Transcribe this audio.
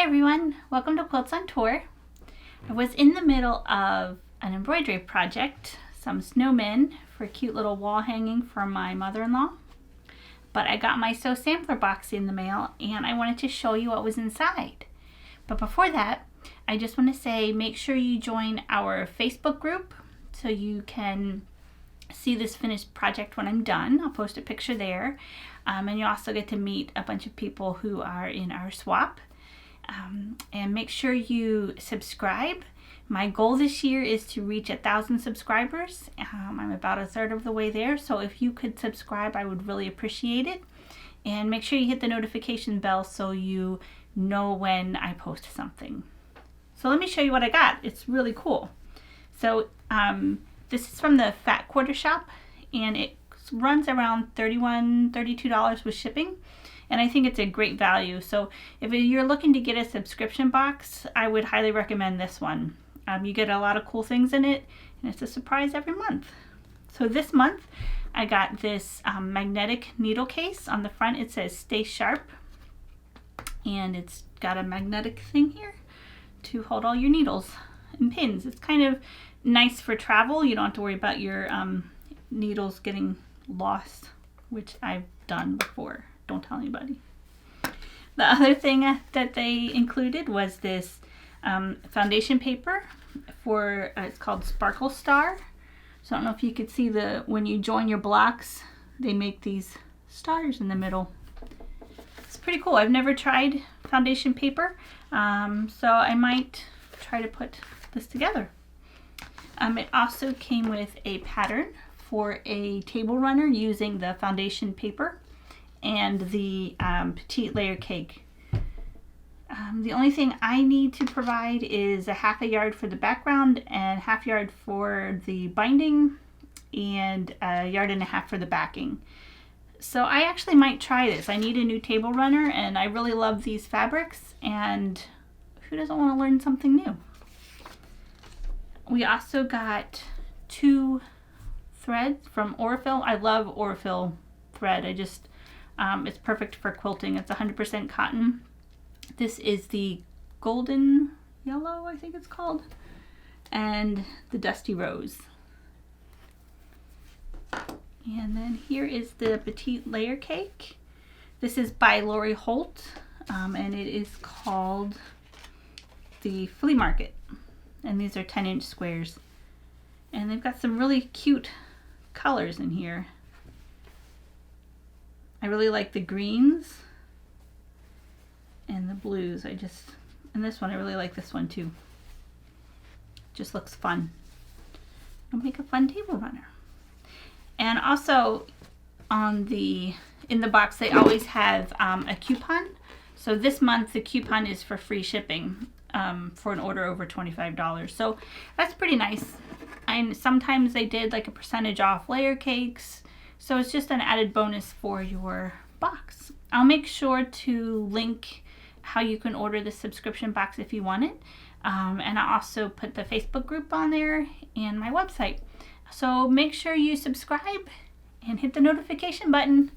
everyone, welcome to Quilts on Tour. I was in the middle of an embroidery project, some snowmen for a cute little wall hanging for my mother-in-law. But I got my Sew Sampler box in the mail and I wanted to show you what was inside. But before that, I just want to say make sure you join our Facebook group so you can see this finished project when I'm done. I'll post a picture there. And you also get to meet a bunch of people who are in our swap. And make sure you subscribe. My goal this year is to reach 1,000 subscribers. I'm about a third of the way there, so if you could subscribe, I would really appreciate it. And make sure you hit the notification bell so you know when I post something. So let me show you what I got. It's really cool. So this is from the Fat Quarter Shop, and it runs around $31, $32 with shipping. And I think it's a great value. So if you're looking to get a subscription box, I would highly recommend this one. You get a lot of cool things in it, and it's a surprise every month. So this month, I got this magnetic needle case. On the front, it says "Stay Sharp," and it's got a magnetic thing here to hold all your needles and pins. It's kind of nice for travel. You don't have to worry about your needles getting lost, which I've done before. Don't tell anybody. The other thing that they included was this foundation paper for, it's called Sparkle Star. So I don't know if you could see when you join your blocks, they make these stars in the middle. It's pretty cool. I've never tried foundation paper, so I might try to put this together. It also came with a pattern for a table runner using the foundation paper and the petite layer cake. The only thing I need to provide is a ½ yard for the background and ½ yard for the binding and a 1.5 yards for the backing. So I actually might try this. I need a new table runner and I really love these fabrics, and who doesn't want to learn something new? We also got 2 threads from Aurifil. I love Aurifil thread. It's perfect for quilting. It's 100% cotton. This is the golden yellow, I think it's called, and the dusty rose. And then here is the petite layer cake. This is by Lori Holt, and it is called the Flea Market. And these are 10-inch squares. And they've got some really cute colors in here. I really like the greens and the blues. And this one, I really like this one too. Just looks fun. It'll make a fun table runner. And also in the box, they always have a coupon. So this month, the coupon is for free shipping for an order over $25. So that's pretty nice. And sometimes they did like a percentage off layer cakes. So it's just an added bonus for your box. I'll make sure to link how you can order the subscription box if you want it. And I'll also put the Facebook group on there and my website. So make sure you subscribe and hit the notification button.